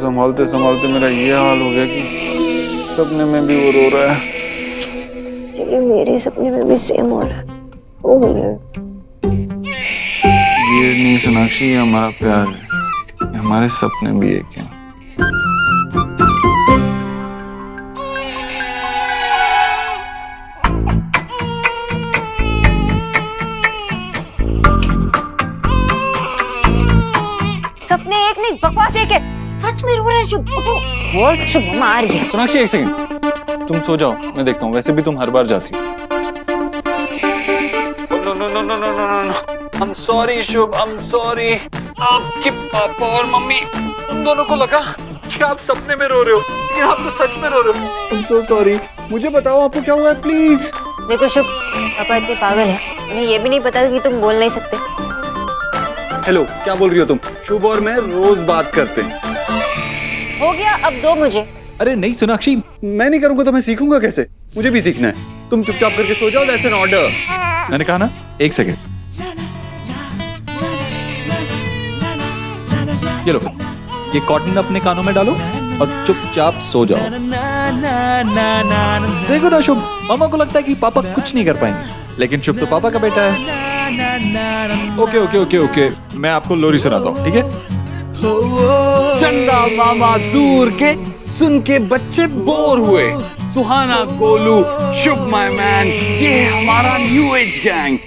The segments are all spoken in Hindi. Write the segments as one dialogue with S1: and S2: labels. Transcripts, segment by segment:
S1: संभालते संभालते मेरा ये हाल हो गया कि सपने में भी वो रो रहा है।
S2: ये मेरे सपने में भी सेम हो रहा है। ओ
S1: ये नहीं सोनाक्षी, ये हमारा प्यार है, ये हमारे सपने भी एक हैं।
S2: सपने एक नहीं, बकवास एक है। सच में रो रहा है शुभ। उठो। शुभ मम्मा आ रही है।
S1: सोनाक्षी एक सेकंड, तुम सो जाओ, मैं देखता हूँ। वैसे भी तुम हर बार जाती हो। No no no no no no no, I am sorry Shubh, I am sorry. आपके पापा और मम्मी उन दोनों को लगा कि आप सपने में रो रहे हो, लेकिन आप तो सच में रो रहे हो। I am so sorry. मुझे बताओ आपको क्या हुआ है प्लीज।
S2: देखो शुभ, पापा इतने पागल है, उन्हें ये भी नहीं पता कि तुम बोल नहीं सकते।
S1: हेलो, क्या बोल रही हो तुम? शुभ और मैं रोज बात करते हैं।
S2: हो गया, अब दो मुझे।
S1: अरे नहीं सोनाक्षी, मैं नहीं करूंगा तो मैं सीखूंगा कैसे? मुझे भी सीखना है। तुम चुपचाप करके सो जाओ, दैट्स एन ऑर्डर। मैंने कहा ना, एक सेकंड। ये लो, ये कॉटन अपने कानों में डालो और चुपचाप सो जाओ। देखो ना शुभ, मामा को लगता है कि पापा कुछ नहीं कर पाएंगे, लेकिन शुभ तो पापा का बेटा है। ओके ओके ओके ओके, मैं आपको लोरी सुनाता हूँ, ठीक है? चंदा मामा दूर के सुन के बच्चे बोर हुए। सुहाना गोलू, शुभ माय मैन, ये हमारा न्यू एज गैंग।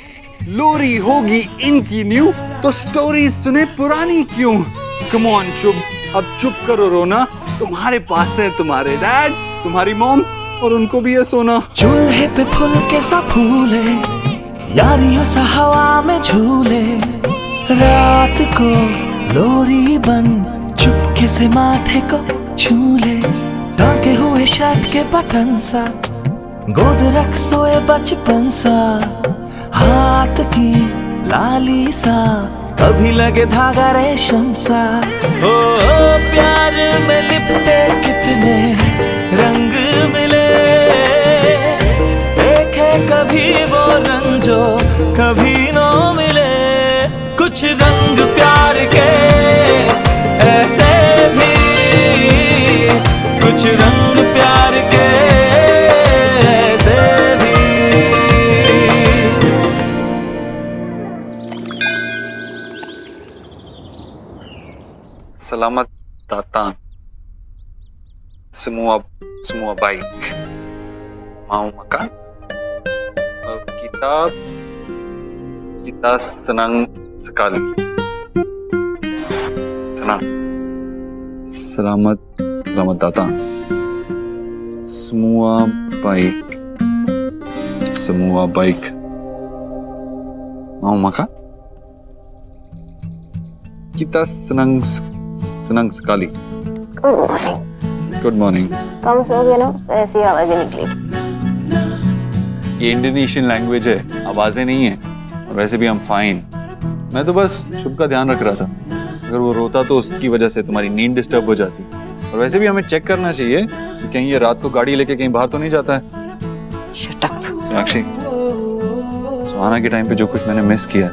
S1: लोरी होगी इनकी न्यू, तो स्टोरी सुने पुरानी क्यों? कम ऑन शुभ, अब चुप करो रोना। तुम्हारे पास है तुम्हारे डैड, तुम्हारी मॉम, और उनको भी है सोना।
S3: चूल्हे पे फूल के सा फूले, यारियों सा हवा में झूले। रात को लोरी बन चुपके से माथे को छूले। टांके हुए शर्ट के बटन सा, गोद रख सोए बचपन सा। हाथ की लाली सा, कभी लगे धागा रेशम सा। ओ प्यार में लिपटे कितने रंग मिले। देखे कभी वो रंग जो कभी न मिले। कुछ रंग प्यार के ऐसे भी, कुछ रंग प्यार के ऐसे भी।
S1: सलामत दातान, semua baik, mau makan? Kita senang sekali. Senang. Selamat datang. Semua baik. Semua baik. Mau makan? Kita senang sekali.
S2: Good morning.
S1: Good morning.
S2: कम सो गए ना, ऐसी आवाजें निकली।
S1: ये इंडोनेशियन लैंग्वेज है, आवाजें नहीं है। और वैसे भी हम फाइन। मैं तो बस शुभ का ध्यान रख रहा था। अगर वो रोता तो उसकी वजह से तुम्हारी नींद डिस्टर्ब हो जाती। और वैसे भी हमें चेक करना चाहिए कि कहीं ये रात को गाड़ी लेके कहीं बाहर तो नहीं जाता है।
S2: Shut up.
S1: सोनाक्षी, सुहाना के टाइम पे जो कुछ मैंने मिस किया,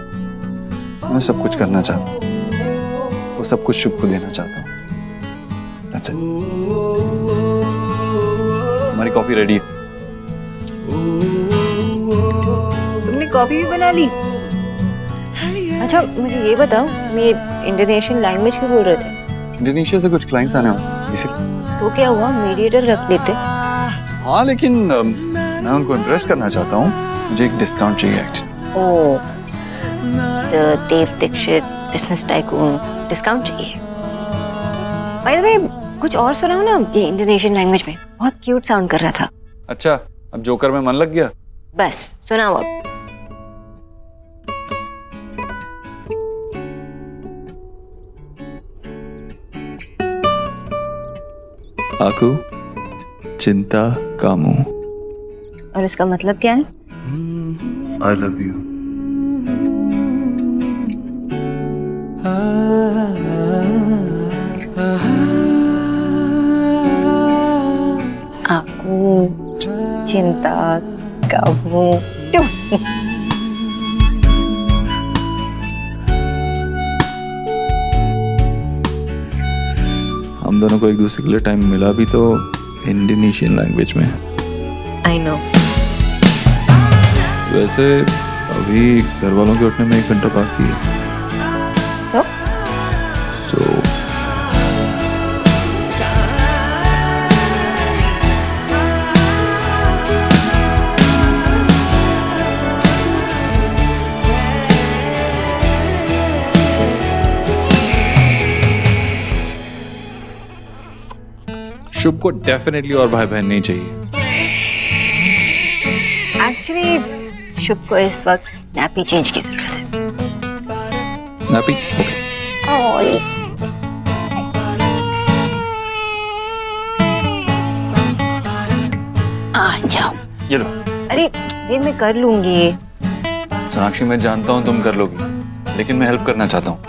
S1: मैं सब कुछ करना चाहता हूँ। वो सब कुछ शुभ को देना चाहता हूँ। That's it. हमारी कॉफी रेडी है।
S2: तुमने कॉफी भी बना ली? अच्छा मुझे ये बताओ, ये इंडोनेशियन लैंग्वेज क्यों बोल रहे थे?
S1: इंडोनेशिया से कुछ क्लाइंट्स आने वाले, इसीलिए।
S2: तो क्या हुआ, मीडिएटर रख लेते?
S1: हाँ लेकिन मैं उनको इम्प्रेस करना चाहता हूँ। मुझे एक डिस्काउंट चाहिए एक्चुअली।
S2: ओह, तो देव दीक्षित बिजनेस टाइकून डिस्काउंट चाहिए। बाय द वे, कुछ और सुनाओ ना, ये इंडोनेशियन लैंग्वेज में बहुत क्यूट साउंड कर रहा था।
S1: अच्छा, अब जोकर में मन लग गया।
S2: बस सुनाओ अब।
S1: आकू चिंता कामू।
S2: और इसका मतलब क्या है?
S1: I love you.
S2: aku cinta kamu.
S1: हम
S4: हम दोनों को एक दूसरे के लिए टाइम मिला भी तो इंडोनेशियन लैंग्वेज में।
S2: I know.
S4: वैसे अभी घर वालों के उठने में 1 घंटा बाकी है।
S2: तो
S4: सो शुभ को डेफिनेटली और भाई बहन नहीं चाहिए।
S2: एक्चुअली शुभ को इस वक्त नैपी चेंज की जरूरत है।
S4: नापी ओके।
S2: आ जाओ।
S4: ये लो।
S2: अरे ये मैं कर लूंगी।
S4: सोनाक्षी मैं जानता हूँ तुम कर लोगी, लेकिन मैं हेल्प करना चाहता हूँ।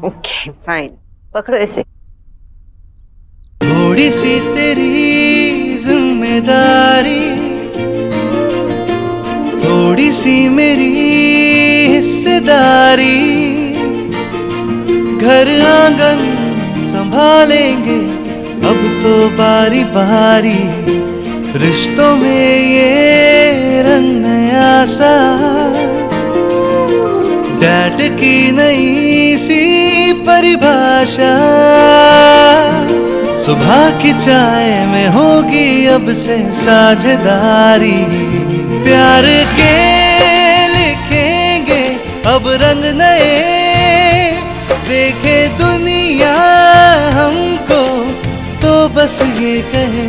S2: ओके फाइन, पकड़ो इसे।
S3: थोड़ी सी तेरी जिम्मेदारी, थोड़ी सी मेरी हिस्सेदारी, घर आंगन संभालेंगे अब तो बारी बारी, रिश्तों में ये रंग नया सा, डैड की नई सी परिभाषा, सुबह की चाय में होगी अब से साझेदारी, प्यार के लिखेंगे अब रंग नए, देखे दुनिया हमको तो बस ये कहे,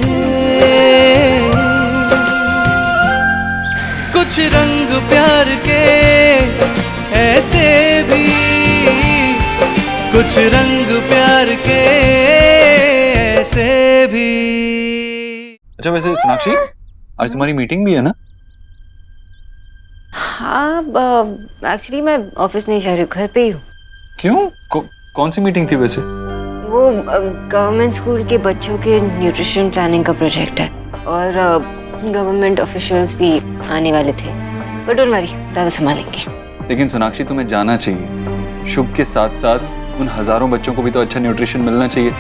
S3: कुछ रंग प्यार के ऐसे भी, कुछ रंग प्यार के ऐसे भी।
S4: अच्छा वैसे सोनाक्षी आज तुम्हारी मीटिंग भी है ना?
S2: हाँ एक्चुअली मैं ऑफिस नहीं जा रही हूँ, घर पे ही हूँ।
S4: क्यों? कौन सी मीटिंग थी वैसे?
S2: वो गवर्नमेंट स्कूल के बच्चों के न्यूट्रिशन प्लानिंग का प्रोजेक्ट है और गवर्नमेंट ऑफिशियल्स भी आने वाले थे, पर डोंट वरी, दादा संभालेंगे।
S4: लेकिन सोनाक्षी तुम्हें जाना चाहिए, शुभ के साथ साथ उन हजारों बच्चों को भी तो अच्छा न्यूट्रिशन मिलना चाहिए।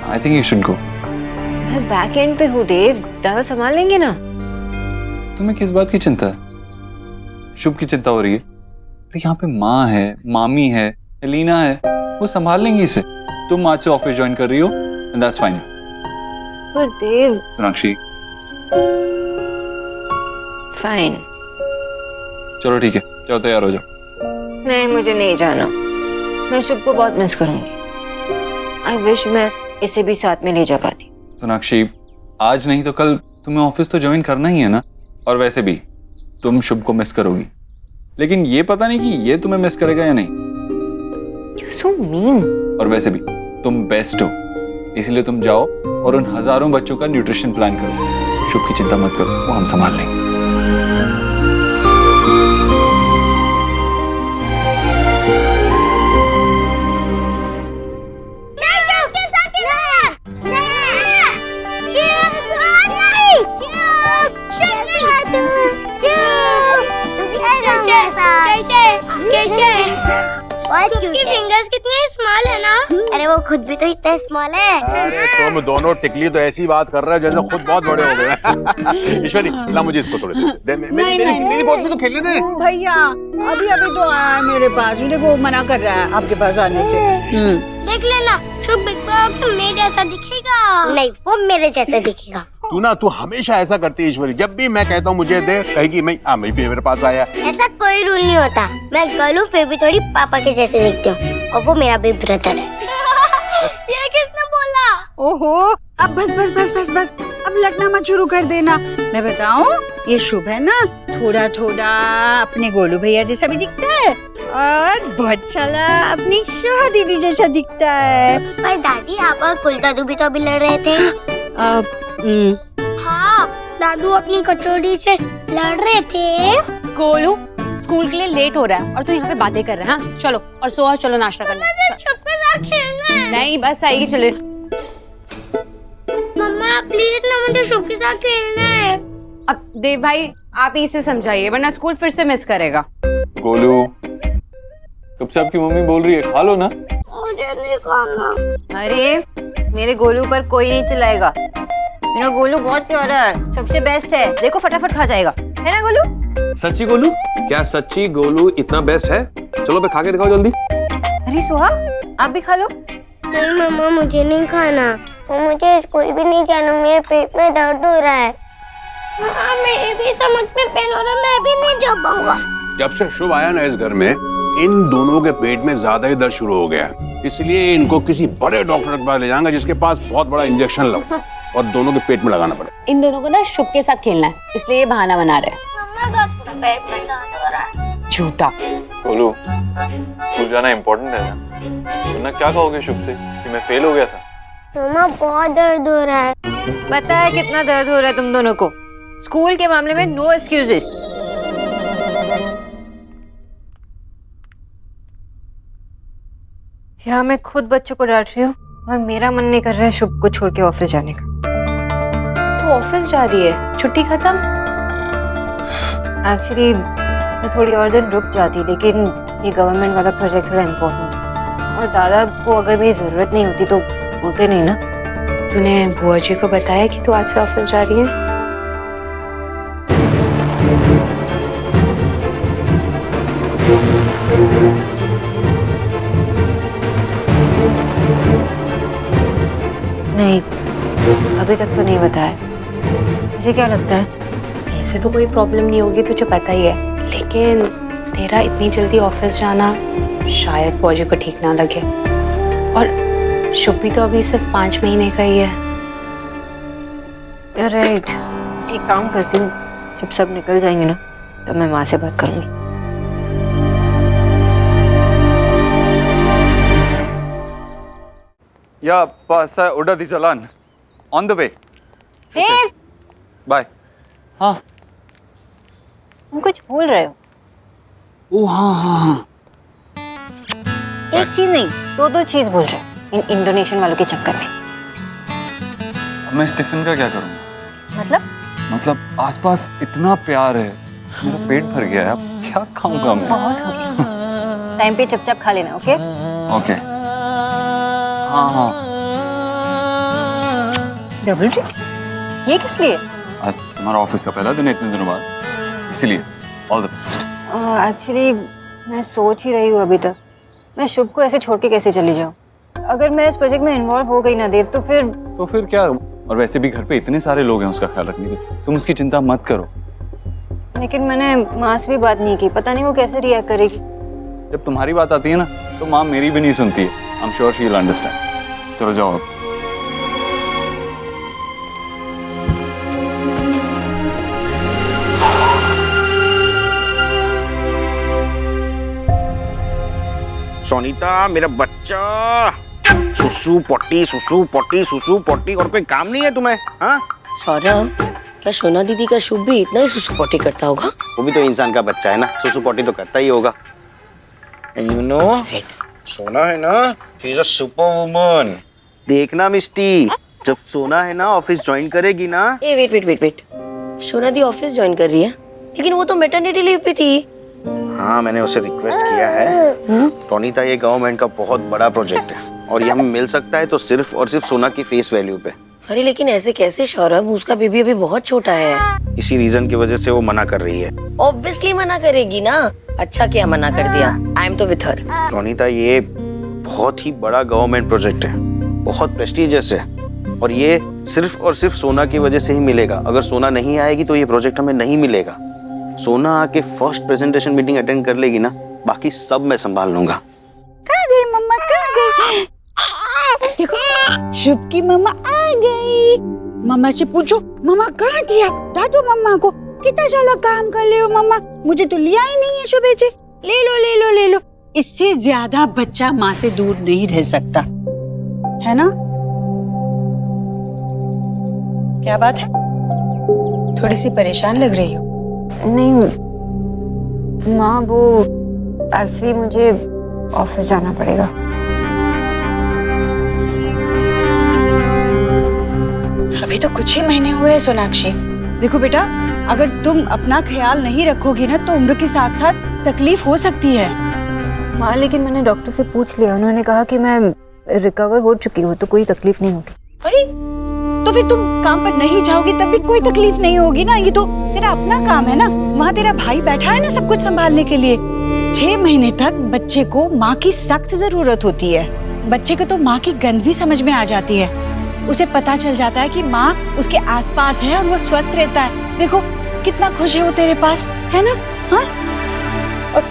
S4: I think you should go.
S2: मैं बैक एंड पे हूँ देव, दादा संभाल लेंगे ना।
S4: तुम्हें किस बात की चिंता है? शुभ की चिंता हो रही है? अरे यहाँ पे माँ है, मामी है, एलिना है, वो संभाल लेंगी इसे। तुम आज से ऑफिस ज्वाइन कर रही हो एंड दैट्स फाइन।
S2: पर देव।
S4: सोनाक्षी
S2: फाइन।
S4: चलो ठीक है, जाओ तैयार हो जाओ।
S2: नहीं मुझे नहीं जाना, मैं शुभ को बहुत मिस करूंगी। आई विश मैं इसे भी साथ में ले जा पाती।
S4: सोनाक्षी आज नहीं तो कल तुम्हें ऑफिस तो ज्वाइन करना ही है ना, और वैसे भी तुम शुभ को मिस करोगी, लेकिन ये पता नहीं कि ये तुम्हें मिस करेगा या नहीं।
S2: You so mean।
S4: और वैसे भी तुम बेस्ट हो, इसलिए तुम जाओ और उन हजारों बच्चों का न्यूट्रिशन प्लान करो। शुभ की चिंता मत करो, वो हम संभाल लेंगे।
S5: सबकी फिंगर्स कितनी स्मॉल है ना? अरे वो खुद भी तो इतना स्मॉल है।
S6: अरे तुम दोनों टिकली तो ऐसी बात कर रहे हो जैसे खुद बहुत बड़े हो गए। ईश्वरी ला मुझे इसको थोड़े दे, मेरी बॉल में तो खेलने दे।
S7: भैया अभी तो आया है मेरे पास, देखो वो मना कर रहा है आपके पास आने से।
S5: देख लेना, शुभ बिग बॉस मेरे जैसा दिखेगा। नहीं वो मेरे जैसा दिखेगा।
S6: तू हमेशा ऐसा करती है ईश्वरी, जब भी मैं कहता हूँ मुझे दे कहेगी मैं भी मेरे पास आया।
S5: ऐसा कोई रूल नहीं होता, मैं गर्ल हूँ फिर भी थोड़ी पापा के जैसे दिखती हूँ, और वो मेरा बिग ब्रदर है। ये किसने बोला?
S7: ओहो अब बस अब लटना मत शुरू कर देना। मैं बताऊं, ये शुभ है ना, थोड़ा थोड़ा अपने गोलू भैया जैसा भी दिखता है और बहुत सारा अपनी शोभा दीदी जैसा दिखता है।
S5: पर दादी आप और कुल दादू भी तो अभी लड़ रहे थे। हाँ दादू अपनी कचौड़ी से लड़ रहे थे।
S8: गोलू स्कूल के लिए लेट हो रहा है और तू यहाँ पे बातें कर रहा है। हाँ चलो और सो चलो नाश्ता करने। नहीं बस आएगी, चले।
S5: मम्मा प्लीज ना, मुझे शुभ के साथ खेलना है।
S8: अब देव भाई आप ही इसे समझाइए वरना स्कूल फिर से मिस करेगा।
S4: गोलू कब से आपकी मम्मी बोल रही है खा लो ना।
S5: मुझे नहीं खाना।
S8: अरे
S2: मेरे गोलू पर कोई नहीं चिल्लाएगा। मेरा गोलू बहुत प्यारा है, सबसे बेस्ट है। देखो फटाफट खा जाएगा, है ना गोलू?
S9: सच्ची गोलू? क्या सच्ची गोलू इतना बेस्ट है? चलो मैं खा के दिखाओ जल्दी।
S2: अरे सोहा, आप भी खा लो।
S5: नहीं मम्मा, मुझे नहीं खाना। मुझे स्कूल भी नहीं जाना, मेरे पेट में दर्द हो रहा है। मेरे भी समझ में पेन हो रहा है, मैं भी नहीं जा पाऊंगा।
S6: जब से शुभ आया ना इस घर में, इन दोनों के पेट में ज्यादा ही दर्द शुरू हो गया है। इसलिए इनको किसी बड़े डॉक्टर के पास ले जाऊंगा जिसके पास बहुत बड़ा इंजेक्शन लगा और दोनों के पेट में लगाना पड़े।
S8: इन दोनों को ना शुभ के साथ खेलना है, इसलिए ये बहाना बना रहे हैं।
S5: पेट में दर्द हो रहा है।
S8: झूठा।
S4: बोलो, स्कूल जाना इम्पोर्टेंट है ना, वरना क्या कहोगे शुभ से कि मैं फेल हो गया था?
S5: मम्मा बहुत दर्द हो रहा है।
S2: पता है कितना दर्द हो रहा है तुम दोनों को? स्कूल के मामले में नो एक्सक्यूजेस। यहाँ मैं खुद बच्चों को डांट रही हूँ और मेरा मन नहीं कर रहा है शुभ को छोड़ के ऑफिस जाने का।
S8: तू ऑफिस जा रही है? छुट्टी खत्म?
S2: एक्चुअली मैं थोड़ी और दिन रुक जाती, लेकिन ये गवर्नमेंट वाला प्रोजेक्ट थोड़ा इम्पोर्टेंट है और दादा को अगर मेरी जरूरत नहीं होती तो बोलते नहीं ना।
S8: तूने बुआ जी को बताया कि तू आज से ऑफिस जा रही है?
S2: नहीं, अभी तक तो नहीं बताया। तुझे क्या लगता है?
S8: ऐसे तो कोई प्रॉब्लम नहीं होगी, तुझे पता ही है, लेकिन तेरा इतनी जल्दी ऑफिस जाना शायद बुआ जी को ठीक ना लगे। और शुभ भी तो अभी सिर्फ 5 महीने का ही है।
S2: राइट, एक काम करती हूँ, जब सब निकल जाएंगे ना तो मैं माँ से बात करूंगी।
S4: या पास है उड़ा दी चलान ऑन द वे। बाय। हाँ,
S2: तुम कुछ भूल रहे हो।
S4: ओ हाँ हाँ हाँ,
S2: एक चीज नहीं, दो चीज भूल रहे हो इन इंडोनेशियन वालों के चक्कर में।
S4: अब मैं स्टीफन का क्या करूँगा? मतलब आसपास इतना प्यार है, मेरा पेट भर गया है, अब क्या खाऊंगा मैं?
S2: बहुत हो गया, टाइम पे चुपचाप खा लेना। Okay
S4: okay. हाँ हाँ,
S2: डबल ट्रिक? ये किस लिए?
S4: आज तुम्हारा ऑफिस का पहला दिन है इतने दिनों बाद, इसीलिए ऑल द बेस्ट।
S2: एक्चुअली मैं सोच ही रही हूँ अभी तक, मैं शुभ को ऐसे छोड़ के कैसे चली जाऊँ। अगर मैं इस प्रोजेक्ट में इन्वॉल्व हो गई ना देव, तो फिर क्या? और वैसे भी घर पे इतने सारे लोग हैं उसका ख्याल रखने के, तुम उसकी चिंता मत करो। लेकिन मैंने माँ से भी बात नहीं की, पता नहीं वो कैसे रिएक्ट करेगी।
S4: जब तुम्हारी बात आती है ना तो माँ मेरी भी नहीं सुनती है। I am sure she will understand. चलो जाओ अब।
S6: सोनीता मेरा बच्चा, सुसु पोटी सुसु पोटी सुसु पोटी, और कोई काम नहीं है तुम्हें? हाँ
S10: सौरभ, क्या सोना दीदी का शुभ भी इतना ही सुसु पोटी करता होगा?
S6: वो भी तो इंसान का बच्चा है ना, सुसु पोटी तो करता ही होगा। You know, सोना है ना, she is a super woman. देखना मिस्टी, जब सोना है ना ऑफिस ज्वाइन करेगी ना।
S10: ए वेट, सोना दी ऑफिस ज्वाइन कर रही है, लेकिन वो तो मैटरनिटी लीव पे थी।
S6: हाँ, मैंने उसे रिक्वेस्ट किया है। टोनीता, ये गवर्नमेंट का बहुत बड़ा प्रोजेक्ट है और ये हमें मिल सकता है तो सिर्फ और सिर्फ सोना की फेस वैल्यू पे।
S10: अरे लेकिन ऐसे कैसे सौरभ, उसका बेबी अभी बहुत छोटा है।
S6: इसी रीजन की वजह से वो मना कर रही है।
S10: ऑब्वियसली मना करेगी ना, अच्छा क्या मना कर दिया। आई एम तो विथ हर।
S6: टोनीता, ये बहुत ही बड़ा गवर्नमेंट प्रोजेक्ट है, बहुत प्रेस्टिजियस है और ये सिर्फ और सिर्फ सोना की वजह से ही मिलेगा। अगर सोना नहीं आएगी तो ये प्रोजेक्ट हमें नहीं मिलेगा। सोना आके फर्स्ट प्रेजेंटेशन मीटिंग अटेंड कर लेगी ना, बाकी सब मैं संभाल लूंगा।
S7: कहाँ गई मम्मा, कहाँ गई? देखो शुभ की मम्मा आ गई। मम्मा से पूछो मम्मा कहाँ गया, दादो मम्मा को कितना सारा काम कर ले हो मम्मा, मुझे तो लिया ही नहीं है सुबह से। ले लो ले लो ले लो, इससे ज्यादा बच्चा माँ से दूर नहीं रह सकता है ना। क्या बात है, थोड़ी सी परेशान लग रही हो?
S2: नहीं माँ, वो एक्चुअली मुझे ऑफिस जाना पड़ेगा।
S7: अभी तो कुछ ही महीने हुए हैं सोनाक्षी। देखो बेटा, अगर तुम अपना ख्याल नहीं रखोगी ना तो उम्र के साथ साथ तकलीफ हो सकती है।
S2: माँ, लेकिन मैंने डॉक्टर से पूछ लिया, उन्होंने कहा कि मैं रिकवर हो चुकी हो तो कोई तकलीफ नहीं होगी।
S7: अरे तो फिर तुम काम पर नहीं जाओगी तब भी कोई तकलीफ नहीं होगी ना, ये तो तेरा अपना काम है ना, वहाँ तेरा भाई बैठा है ना सब कुछ संभालने के लिए। 6 महीने तक बच्चे को माँ की सख्त जरूरत होती है। बच्चे को तो माँ की गंध भी समझ में आ जाती है, उसे पता चल जाता है कि माँ उसके आसपास है और वो स्वस्थ रहता है। देखो कितना खुश है वो तेरे पास, है ना? हाँ, और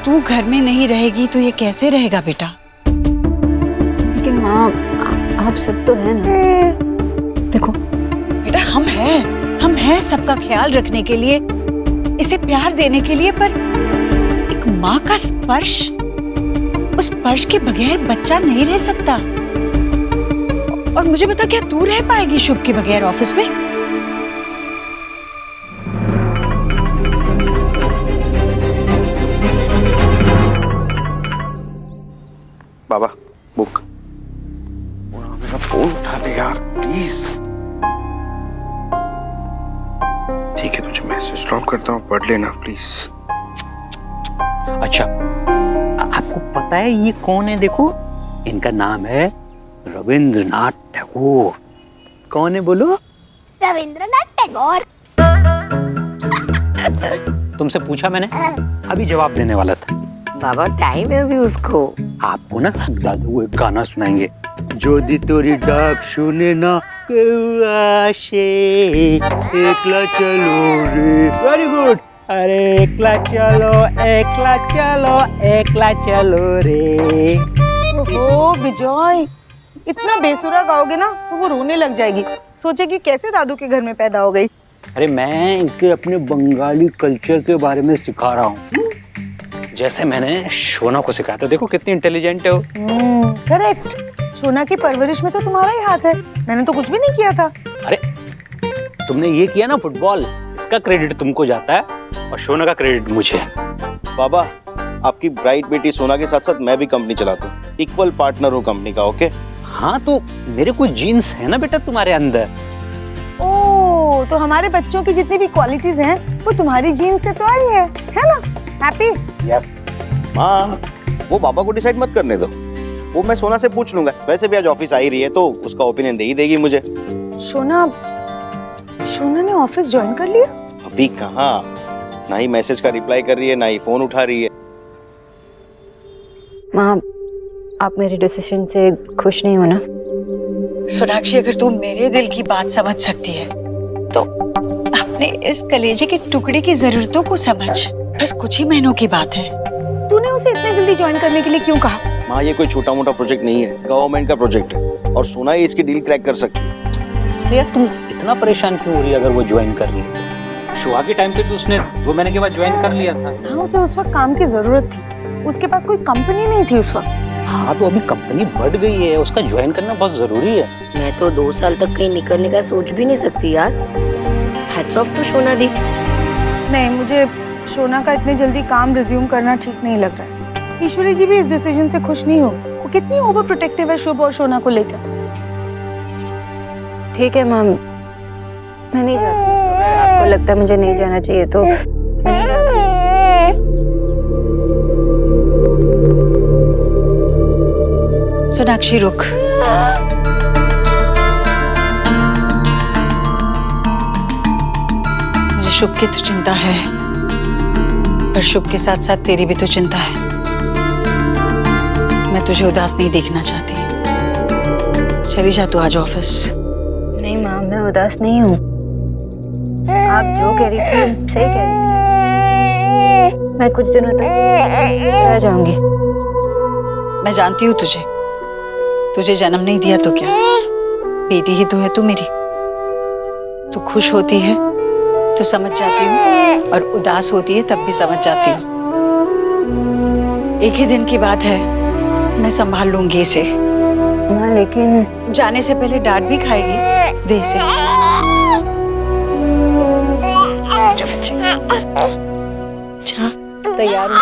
S7: तू घर में नहीं रहेगी तो ये कैसे रहेगा बेटा?
S2: लेकिन माँ आप सब तो है ना।
S7: देखो बेटा, हम हैं सबका ख्याल रखने के लिए, इसे प्यार देने के लिए, पर एक माँ का स्पर्श, उस स्पर्श के बगैर बच्चा नहीं रह सकता। और मुझे बता, क्या तू रह पाएगी शुभ के बगैर ऑफिस में?
S6: बाबा बुक। मेरा फोन उठा ले यार प्लीज। ठीक है, तुझे मैसेज ड्रॉप करता हूँ, पढ़ लेना प्लीज।
S11: अच्छा, आपको पता है ये कौन है? देखो, इनका नाम है रविंद्रनाथ टैगोर। कौन है बोलो?
S5: रविंद्रनाथ टैगोर।
S11: तुमसे पूछा मैंने, अभी जवाब देने वाला था।
S10: बाबा टाइम है अभी उसको।
S11: आपको ना दादू एक गाना सुनाएंगे। जो दी तोरी डाक सुने ना से एकला चलो रे। Very good. अरे एकला चलो एकला चलो रे।
S12: ओहो विजय, इतना बेसुरा गाओगे ना तो वो रोने लग जाएगी, सोचेगी कैसे दादू के घर में पैदा हो गई।
S11: अरे मैं इसे अपने बंगाली कल्चर के बारे में सिखा रहा हूँ, जैसे मैंने शोना को सिखाया था। देखो कितनी इंटेलिजेंट है वो।
S12: करेक्ट। शोना की परवरिश में तो तुम्हारा ही हाथ है, मैंने तो कुछ भी नहीं किया था।
S11: अरे तुमने ये किया ना फुटबॉल, इसका क्रेडिट तुमको जाता है और शोना का क्रेडिट मुझे।
S6: बाबा, आपकी ब्राइट बेटी सोना के साथ साथ मैं भी कंपनी चलाता हूँ, इक्वल पार्टनर हूँ कंपनी का। ओके?
S11: हाँ, तो मेरे कुछ जीन्स है ना बेटा तुम्हारे अंदर।
S12: ओह, तो हमारे बच्चों की जितनी भी क्वालिटीज हैं वो तुम्हारी जीन से तो आई है ना? हैप्पी?
S11: यस।
S6: माँ, वो बाबा को डिसाइड मत करने दो, वो मैं सोना से पूछ लूंगा। वैसे भी आज ऑफिस आई रही है तो उसका ओपिनियन दे ही देगी मुझे।
S12: शोना ने ऑफिस ज्वाइन कर लिया?
S6: अभी कहाँ, ना ही मैसेज का रिप्लाई कर रही है, ना ही फोन उठा रही है।
S2: माँ, आप मेरे डिसीजन से खुश नहीं हो ना?
S7: सोनाक्षी, अगर तू मेरे दिल की बात समझ सकती है तो अपने इस कलेजे के टुकड़े की जरूरतों को समझ। बस कुछ ही महीनों की बात है।
S12: तूने उसे इतने जल्दी ज्वाइन करने के लिए क्यों कहा?
S6: माँ, ये कोई छोटा मोटा प्रोजेक्ट नहीं है, गवर्नमेंट का प्रोजेक्ट है और सोना ही इसकी डील क्रैक कर सकती है।
S11: भैया तुम इतना परेशान क्यों हो रही है? अगर वो ज्वाइन कर रही है, शुआ के टाइम पे तो उसने 2 महीने के बाद ज्वाइन कर लिया था।
S12: हाँ, उसे उस वक्त काम की जरूरत थी, उसके पास कोई कंपनी नहीं थी उस वक्त।
S11: हाँ, तो अभी कंपनी बढ़ गई है, उसका ज्वाइन करना बहुत जरूरी है।
S10: मैं तो 2 साल तक कहीं निकलने का सोच भी नहीं सकती यार। हैट्स ऑफ टू शोना दी।
S12: नहीं, मुझे शोना का इतने जल्दी काम रिज्यूम करना ठीक नहीं लग रहा है। ईश्वरी जी भी इस डिसीजन से खुश नहीं होगी। वो कितनी ओवर प्रोटेक्टिव है शुभ और शोना को लेकर।
S2: ठीक है मैम, मैं नहीं जाती। अगर आपको लगता है मुझे नहीं जाना चाहिए तो मैं नहीं जाती।
S7: सोनाक्षी रुक। मुझे शुभ की तो चिंता है, पर शुभ के साथ साथ तेरी भी तो चिंता है। मैं तुझे उदास नहीं देखना चाहती। चली जा तू आज ऑफिस।
S2: नहीं माँ, मैं उदास नहीं हूँ। आप जो कह रही थी सही कह रही थी। मैं कुछ दिनों तक रह जाऊंगी।
S7: मैं जानती हूँ तुझे जन्म नहीं दिया तो क्या, बेटी ही तो है तू मेरी। तू खुश होती है तो समझ जाती हूँ, और उदास होती है तब भी समझ जाती हूँ। एक ही दिन की बात है, मैं संभाल लूंगी इसे।
S2: माँ, लेकिन
S7: जाने से पहले डांट भी खाएगी। दे इसे। तैयार हूँ।